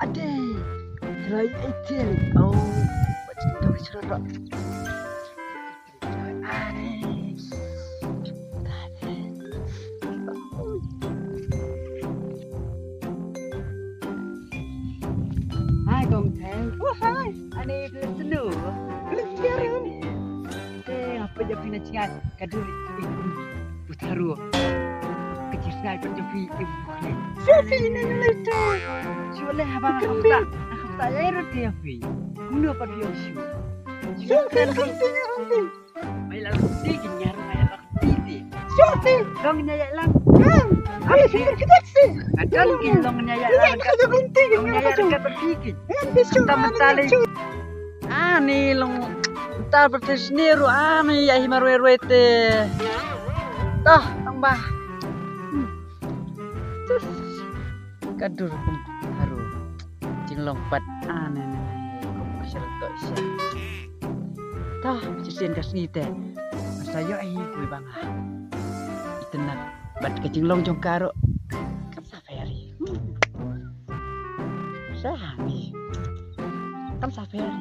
Ade, Rai Etel. Oh, macam tu cerita. Hai Kong Teng. Oh, hai. Ane pelesenu. Pelesiaran. Apa je pina cingat kadul ikut putaru. Kecil sekali penjepi ibu ni. Sofi nang itu. Siapa abang aku tak air roti api. Guna pada dia siu. Sofi penting roti. Mai lalu tinggi nyar mai lalu tinggi. Sofi. Dong nyayak lang. Ada sumber kita sih. Akan dong nyayak Ini lang. ada penting. Dong nyayak dekat berfikir. Besok Kita mencari. Ani long entar bertesniru ani ya himaru te. Dah tambah. Terus kadur kum haru. Jinglong pat ane kum keserto sia. Dah cisen kasni te. Saya ai kui bang. Itenat bat ke jinglong jong karo. Kan safari. Sahami. Kan safari.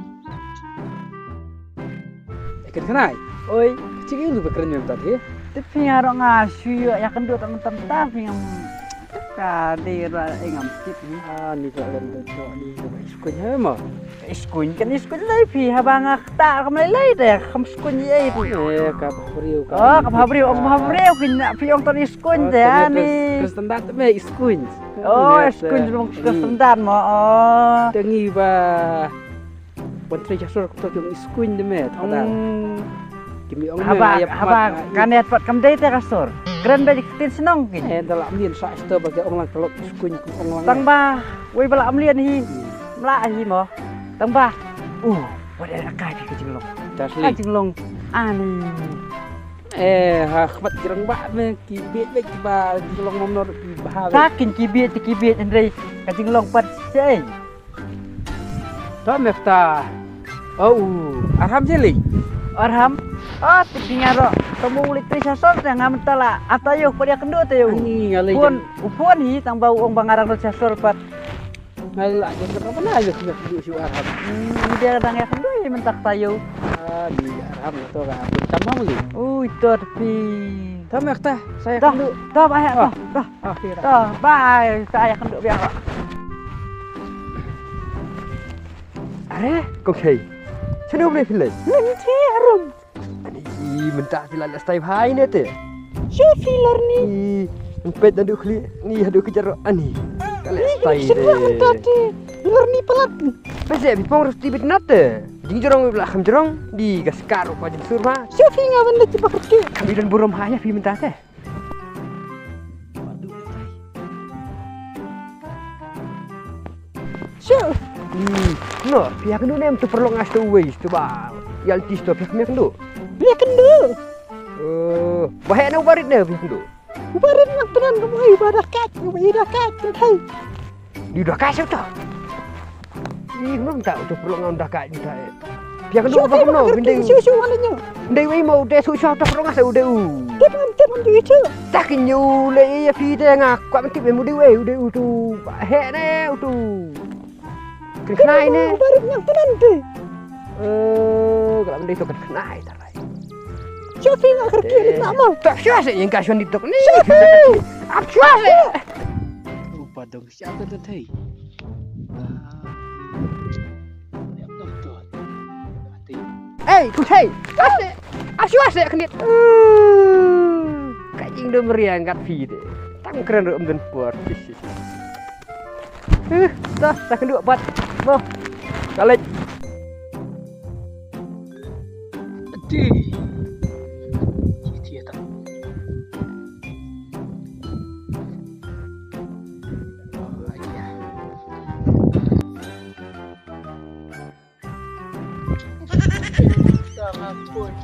Kenai, oi, cik itu bekerja tadi. Tapi ngarok ngasu ya kendua teman-teman tapi yang kadir engam tip ni. Ni kalau lentok ni iskunya mah. Iskun kan iskun lagi habang tak kembali lagi deh kam iskun ye itu. Kabriu. Oh kabriu kena piong ton iskun deh ani. Kristen dat me iskun. Oh iskun dulu Kristen dat mo. Oh. Tengi ba. Pentri jasur ko yung iskun de me. Kimi ong haba kanet pat kam dei te kasur. Keren ba dikitin senong kin. Dalak mlien sa sto bagi ong lang telok iskun ko ong lang. Tang ba, wei bala amlian hi. Mla hi mo. Tang ba. Pada akai ke jinglong. Tasli. Jinglong ani. Khbat jirang ba me kibit me ba jinglong momnor ki bah. Sakin kibit ndrei ka jinglong pat sei. Ta mefta. Arham jeli. Arham. Tingaro. Temu litri sasol teh ngamentala atayo pada kendo tayo. Ani ngalai. Upon hi tang bau ong bangarang sasol pat. Ngalai je kenapa na aja si Arham. Dia dang ya kendo hi mentak tayo. Di Arham to ka. Sama lagi. Itu tapi. Ta mefta saya Dah, kendo. dah bahaya dah. Akhirnya. Dah, bye. Saya kendo biar. Are, kok hei. Chanu boleh pilih. Nanti harum. Ni mentah sila las type high ni te. Sofi larni. Ni empet adu kli ni adu kejar ani. Kale stay Sedang de. tadi. Larni pelat. Pasal bipong harus tibit nate. Jing jorong belah kham jorong di gaskar pa jin surma. Sofi ngawan na tiba kerja. Kami dan burom haya fi mentah te. Sofi. No, pihak kendo nem tu perlu ngas tu wei tu ba. Yal tis tu pihak kendo. Dia kendo. Bahaya na ubarit na pihak kendo. Ubarin nak tenan kamu ibadah kat. Ibadah kat. Kentai. Di dah kasih tu. Belum tahu tu perlu ngau dah kat kita. Pihak kendo apa kendo? Bindai. Susu alanya. Bindai wei mau de su su tu perlu ngas udah. Teman dia tu. Tak nyu le ya fi de ngak kwa mesti be mudi wei udah tu. He ne tu. Kenai ne. Ubarin yang tenan tu. Kalau benda itu kan kenai tarai. Sofi nak kerja ni tak mau. Tak syah sih yang kasihan itu ni. Apa syah sih? Lupa dong siapa tu thei. Tu hei. Apa syah sih kan itu? Kajing dah meriang kat fi deh. Tang keren rum dan puar. Dah kedua buat. Boh. Kalik. Di. Dia tak. Jangan pun.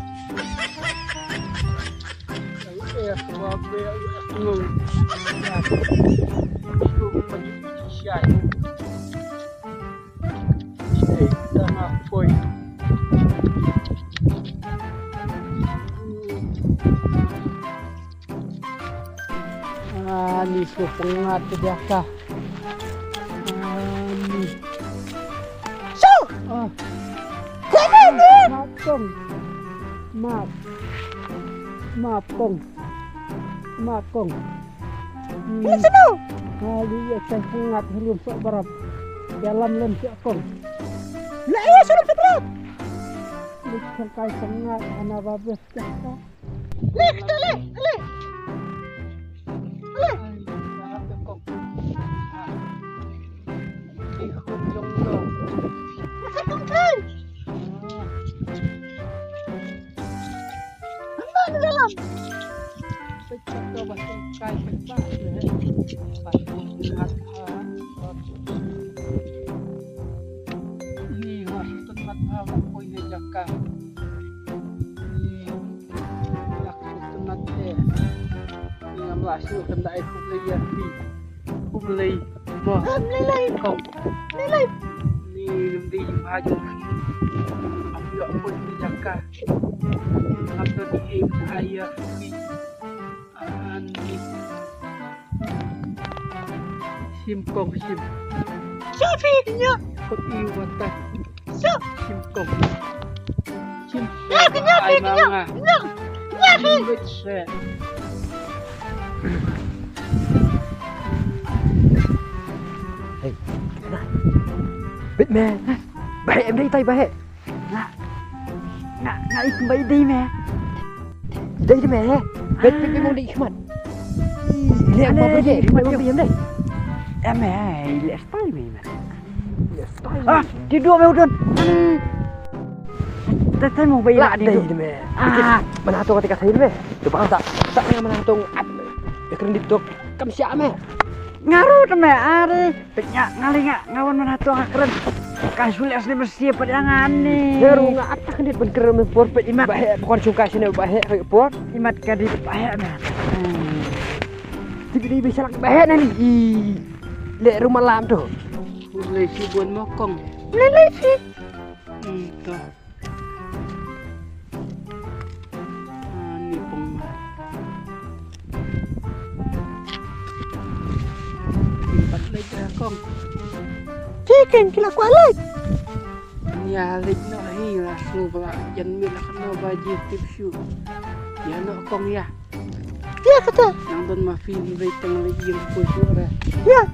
Saya semua bel. Ni so pengat biasa. kong. Maaf. Maaf kong. Maaf kong. Listen. Kali ya saya sangat belum sok berap. Dalam lem siap kong. Lah iya sudah berat. Bukan kai sangat anak babes cakap. Lek, lek. Simkong sim. Siapa? Kau iwata. Siapa? Simkong. Sim. Ya, kenyang. Betsa. Hey, biết mẹ. Bà em đây tay bà hệ. Nak ikut bayi dia meh. Đây đi mẹ. Biết mong đi không ạ? Lẹ mà bây giờ mày mong đi em đây. Em meh, lihat style meh. Ah, Tidur meh udun. Saya mau bayi lạ nak đây tidur. đi mẹ. Mana tu ketika saya mẹ. Coba kau tak yang mana tu. Ya keren dituk. Kam siapa mẹ? Ngaruh tu meh, ari. Penyak ngalinga ngawan mana tu keren. Kasulia sini bersih pedangan ni. Baru ngak atak ni pun keren mempor pet imat. Bahaya bukan suka sini bahaya kayak por. Imat kadi bahaya meh. Tiba dia bisa lagi bahaya nanti. Lek rumah lam tu. Boleh si buan mokong. Lele sih. Tu. Ni pun. Empat lagi kong. Chicken kila kualat. Ni alik no hilah subla jan mila kena baju tip shoe. Ya no kong ya. Ya kata. Nang don ma film bay tang lagi yang pusu ada. Ya.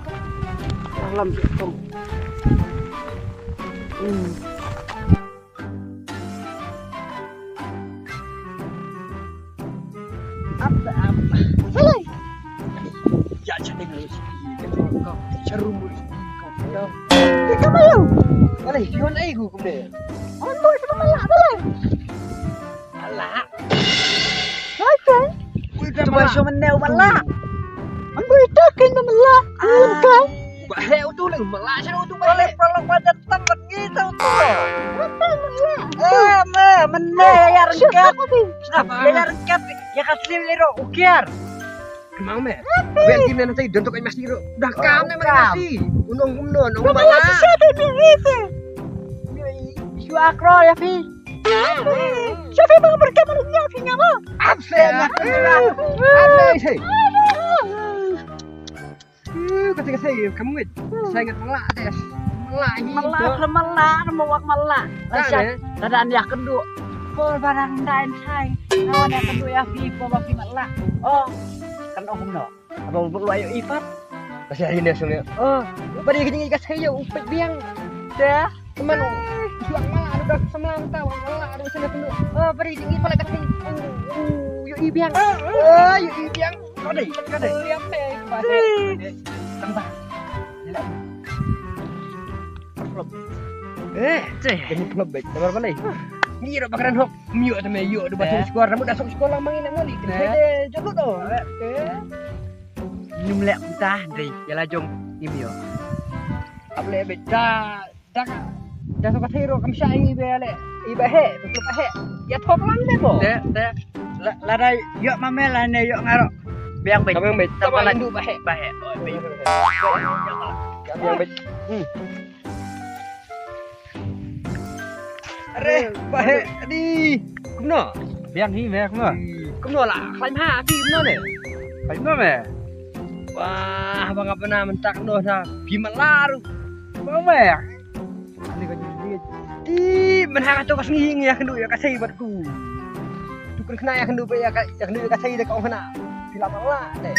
Alam si kong. Apa? Selai. Ya jadi ngelus. Kau seru mulut kau. Kita malu. Boleh, siapa nak ikut kau ni? Ando itu malak boleh. Alah. Macam. Coba show meneu malak. Ando itu kan malak. Kan. Bahaya tu lah, malah saya tu Boleh peluk pada tempat gitu tu. Apa malak? Meneu ya rengkat. Siapa ni? Kenapa ya rengkat? Ya kasih liro ukiar. Kemau meh? Biar gini nanti dontok kayak masih dah kam nih masih. Unong kumnon, unong Mana malah. siapa ni itu? Isu akro ya Fi. Siapa yang berkabar ni Fi ngapa? Absen, absen sih. Ketika saya kamu ni, saya ingat malah tes. Malah ini. Malak mewak malak. Lasak dadaan ya kedua. Pol barang dain say. Nawan ya kedua ya Fi po ba Fi malak. Oh, kan om no. Apa lu ayo ipat? Masih hari ni sebenarnya. Beri kini ikat saya upet biang. Dah. Teman, jual malah ada semalam tahu malah ada sana penuh. Beri kini pala kat saya. Yuk ibiang. Yuk ibiang. Kau deh. Lihat deh. Tambah. Ceh. Ini klub baik. Nomor balik. Ni dah bakaran hok. Miyuk tu meyuk dah baca sekolah. Namun dah sok sekolah mangin nak balik. Kena jatuh tu. Nyum lek utah dei. Yalah jong imio. Apa lek dah dah sok hero kam syai ni bele. Iba he, betul he. Ya thok lang deh bo. Dek. Ladai yok mamel ane yok ngarok. Biang baik. Kami baik. Tambah lagi. Indu bahe. Baik. Oh, baik. Yang baik. Are, bahe di. Kumno. Biang hi meh kumno. Kumno lah. Klaim ha fi kumno ni. Kumno meh. Wah, bang apa nama mentak noh nah. Bimat laru. Kumno meh. Ini kau jadi. Di mình hai cái kas nging ya kendu ya kasai buat tu. Tu kena ya kendu ya kendu ya kasai dah kau kena. Silap Allah deh.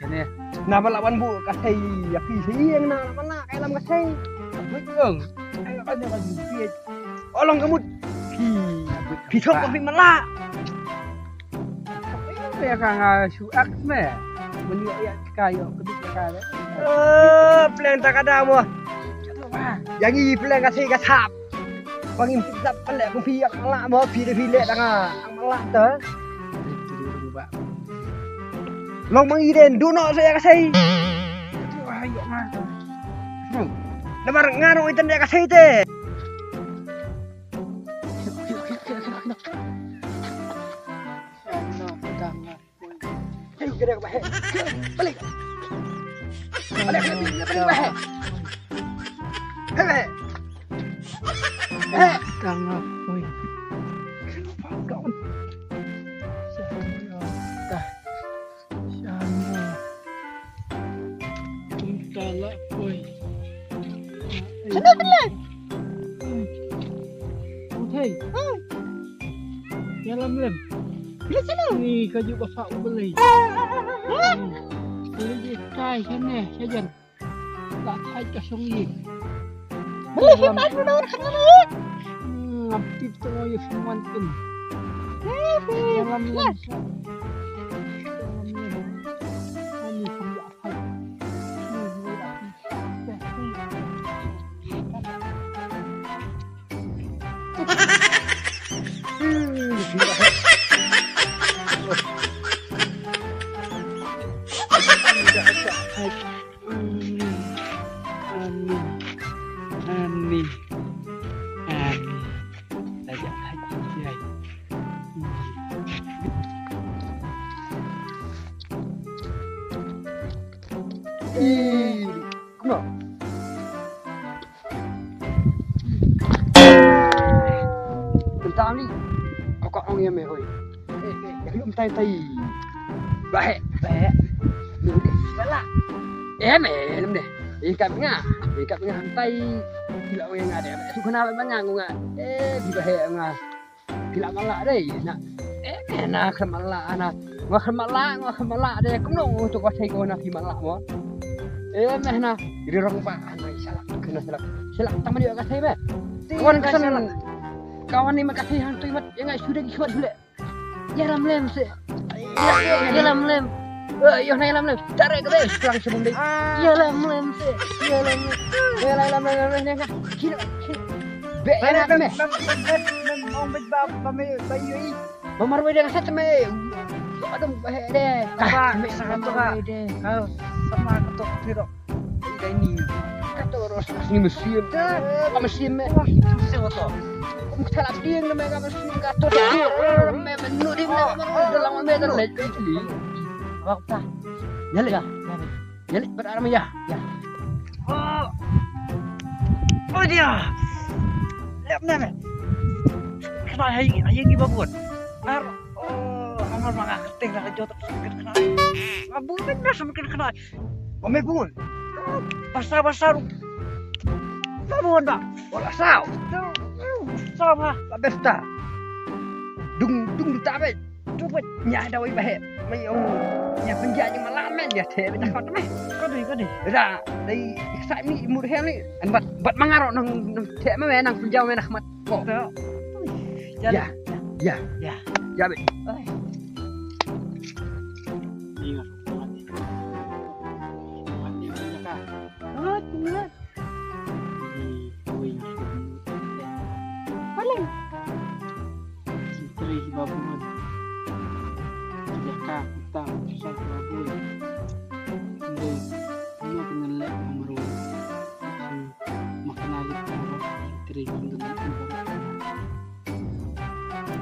Ini Nama lawan bu kasai ya pi siang na mana kai lam kasai. betul. Ayo kan jangan duit. Olong kamu pi thok pi mala. Ya kan suak me. Menyo ya kayo keduk kale. Plan tak ada mo. Yang ni plan kasai kasap. Pangim sap pelek pun pi yak mala mo pi de pi lek danga. Ang mala te. Long mang iden du no saya kasai. Ayo mah. Lemar ngano iten dia kasai te. Ayo kita ke bahe. Balik. Balik bahe. Hei. Tangga oi. Kawan. Tala oi. Sana belah. Uthai. Yalam lem. Bila sana? Ni kaju bapak beli. Ini kai sana sajan. Tak thai ka song yi. Beli himat mo na kana na. Ngaptip to yo semua tin. Yalam lem. Ani pun apa. Amin. Lagi haji. Kena. Tentang ni. Kau orang yang meh oi. Yang tai tai. Baik. Salah. Lem deh. Ikat hantai. Gila orang ada. Tu kenapa banyak ngah. Di bahe ngah. Gila malak deh. Nak. Nak kemalak anak. Ngah kemalak deh. Kau nong tu kau cai kau nak kemalak mo. Meh na. Jadi orang pak. Anak salah. Kena salah. Salah. Taman dia kasih meh. Kawan kesan. Kawan ni makasih hang tu imat. Yang sudah kibat sudah. Yalam lem se. Yalam lem. Yo na yalam lem. Tarik ke deh. Pulang sebelum deh. Yalam lem se. Yalam lem. Kira. Be enak meh. Mong bejbab kami bayi. Mamar we dengan satu meh. Aduh bahe deh. Apa satu kak? Kau sama ketok pirok. Ida ini. Kata orang sini mesin. Kamu mesin meh. Sewoto. Kamu salah tiang meh kamu mesin kata. Meh menu di mana dalam meh dalam lagi. Waktu. Nyali berarah ya. Oh dia. Lihat mana? Kenal hai gibabut. Amar mangga keting lah jauh tersangkut kenal. Abun benar semakin kenal. Ome pun. Pasar. Babun bak. Bola sao. Sama. La besta. Dung tak be. Coba nyada oi bahe. Mai ông nhà phân gia nhưng mà làm men ya thế bây giờ còn mày. Có đi. Ra đây sai mi một heo ni. Anh bật mangaro nang thế mày nang phân gia mày nak mat. Kok. Ya be.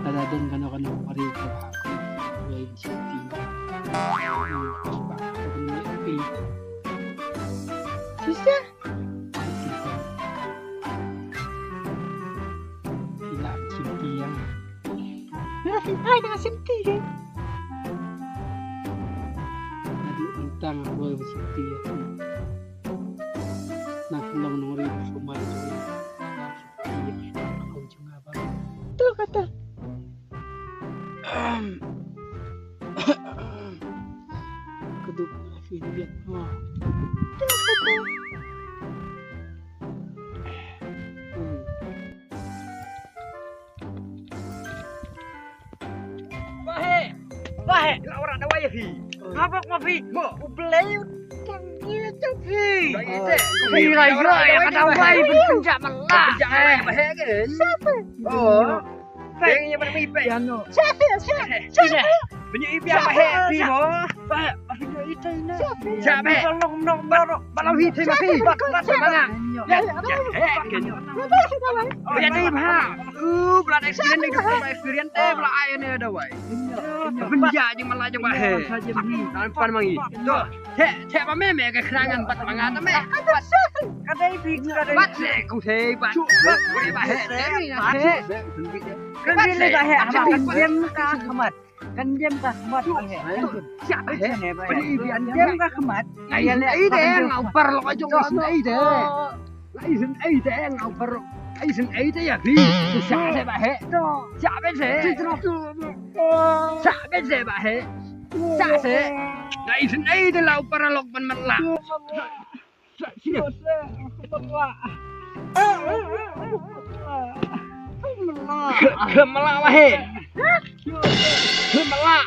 Kadang kano pari ko ako ay city. Sisa. Sila city yang. Bila ay dengan simti kan. Nadi untang ako ay city yang. Nakulang nang rin sumali sa city. bahe. La orang dah wayah fi. Apa kau fi? Mo. Belai tanggil tu fi. Ite. Kira ya ada wai penjak melak. Penjak bahe ke? Siapa? Oh. Pengen pada mi pe. Piano. Siapa? Punya ibiang bahe fi mo. Baik, masih itu ini. Siapa? Tolong dong baru. Balau hi fi ma fi. Bak semangat. Ya. Oh, ya ni bah. Belah experience ni belah experience belah air ni ada wai. Penjak je malah je bahe. Tanpan mangi. Tu. Cek pa meme ke kerangan bat mangat me. Kadai fi kadai. Bat se ku se bat. Boleh bahe ni na se. Kan dia bahe kan diam ka khamat. Kan diam ka khamat bahe. Siapa he? Beli bian diam ka khamat. Ayah ni ide ngau perlu aja ngau ide. Lain ide ngau perlu. Lain ide ya bi. Siapa bahe? Siapa se? Siapa se bahe? Siapa se? Lain ide lau perlu ban melak. Gemelak wae. Gemelak.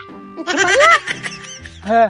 Heh.